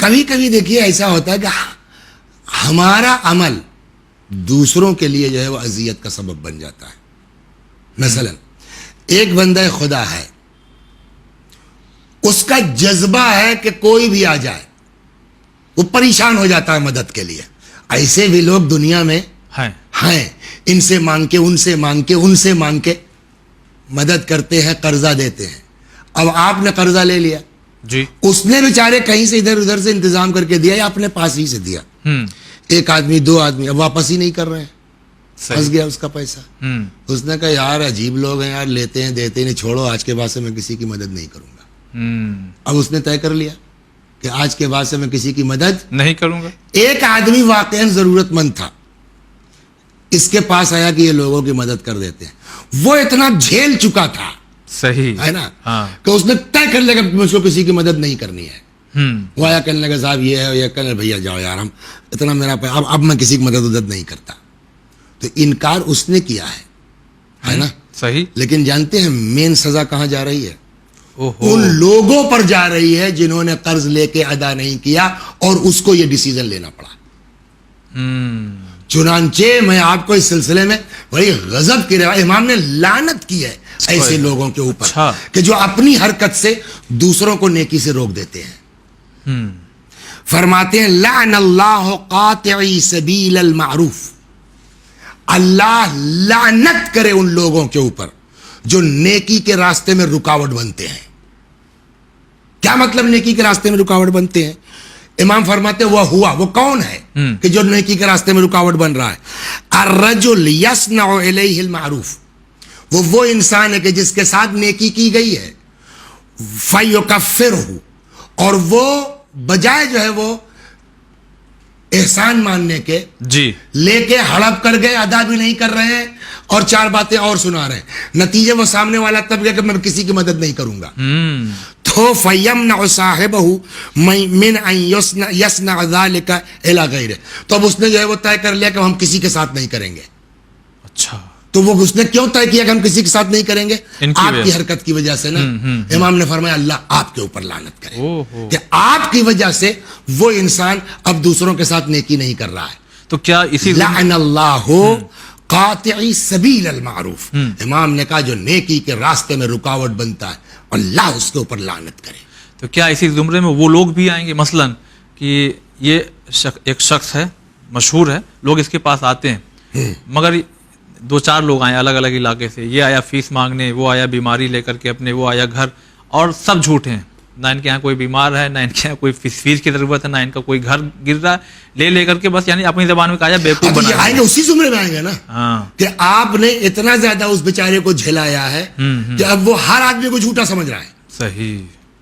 کبھی کبھی دیکھیے ایسا ہوتا ہے کہ ہمارا عمل دوسروں کے لیے جو ہے وہ اذیت کا سبب بن جاتا ہے. مثلا ایک بندہ خدا ہے, اس کا جذبہ ہے کہ کوئی بھی آ جائے وہ پریشان ہو جاتا ہے مدد کے لیے. ایسے بھی لوگ دنیا میں ہیں, ان سے مانگ کے ان سے مانگ کے ان سے مانگ کے مدد کرتے ہیں, قرضہ دیتے ہیں. اب آپ نے قرضہ لے لیا جی, اس نے بیچارے کہیں سے ادھر ادھر سے انتظام کر کے دیا یا اپنے پاس ہی سے دیا. ایک آدمی دو آدمی اب واپس ہی نہیں کر رہے ہیں, پھنس گیا اس کا پیسہ. اس نے کہا یار عجیب لوگ ہیں یار, لیتے ہیں دیتے نہیں, چھوڑو آج کے بعد سے میں کسی کی مدد نہیں کروں گا. اب اس نے طے کر لیا کہ آج کے بعد سے میں کسی کی مدد نہیں کروں گا. ایک آدمی واقعاً ضرورت مند تھا, اس کے پاس آیا کہ یہ لوگوں کی مدد کر دیتے ہیں. وہ اتنا جھیل چکا تھا, صحیح ہے نا, کہ اس نے طے کر لیا کہ مجھ کو کسی کی مدد نہیں کرنی ہے. وہ آیا کہنے لگا صاحب یہ ہے, یہ کہنے بھیا جاؤ یار, ہم اتنا میرا اب میں کسی کی مدد نہیں کرتا. تو انکار اس نے کیا ہے نا, صحیح. لیکن جانتے ہیں مین سزا کہاں جا رہی ہے؟ ان لوگوں پر جا رہی ہے جنہوں نے قرض لے کے ادا نہیں کیا اور اس کو یہ ڈیسیژن لینا پڑا. چنانچہ میں آپ کو اس سلسلے میں بڑی غضب کی روایت, امام نے لعنت کی ہے ایسے لوگوں کے اوپر کہ جو اپنی حرکت سے دوسروں کو نیکی سے روک دیتے ہیں. فرماتے ہیں لعن اللہ قاطعی سبیل المعروف, اللہ لعنت کرے ان لوگوں کے اوپر جو نیکی کے راستے میں رکاوٹ بنتے ہیں. کیا مطلب نیکی کے راستے میں رکاوٹ بنتے ہیں؟ امام فرماتے ہیں وہ کون ہے کہ جو نیکی کے راستے میں رکاوٹ بن رہا ہے؟ الرجل یصنع الیہ المعروف, وہ انسان ہے کہ جس کے ساتھ نیکی کی گئی ہے, فیکفرہ, اور وہ بجائے جو ہے وہ احسان ماننے کے جی لے کے ہڑپ کر گئے, ادا بھی نہیں کر رہے ہیں اور چار باتیں اور سنا رہے ہیں. نتیجے وہ سامنے والا تب گیا کہ میں کسی کی مدد نہیں کروں گا. تو فیمنع صاحبہ من ان یصنع ذلک الی غیرہ, تو اب اس نے جو ہے وہ طے کر لیا کہ ہم کسی کے ساتھ نہیں کریں گے. اچھا, تو وہ اس نے کیوں طے کیا کہ ہم کسی کے ساتھ نہیں کریں گے؟ آپ کی حرکت کی وجہ سے نا. امام نے فرمایا اللہ آپ کے اوپر لعنت کرے کہ آپ کی وجہ سے وہ انسان اب دوسروں کے ساتھ نیکی نہیں کر رہا ہے. تو کیا اسی لعن اللہ قاطعی سبیل المعروف, امام نے کہا جو نیکی کے راستے میں رکاوٹ بنتا ہے اللہ اس کے اوپر لعنت کرے. تو کیا اسی زمرے میں وہ لوگ بھی آئیں گے, مثلا کہ یہ ایک شخص ہے مشہور ہے, لوگ اس کے پاس آتے ہیں, مگر دو چار لوگ آئے الگ الگ علاقے سے, یہ آیا فیس مانگنے, وہ آیا بیماری لے کر کے اپنے, وہ آیا گھر, اور سب جھوٹے ہیں. نہ ان کے یہاں کوئی بیمار ہے, نہ ان کے یہاں کوئی فیس کی ضرورت ہے, نہ ان کا کوئی گھر گر رہا ہے, لے کر کے بس یعنی اپنی زبان میں کہا جائے بیوقوف بنا. آئیں گے اسی زمرے میں آئیں گے نا کہ آپ نے اتنا زیادہ اس بیچارے کو جھلایا ہے کہ اب وہ ہر آدمی کو جھوٹا سمجھ رہا ہے. صحیح.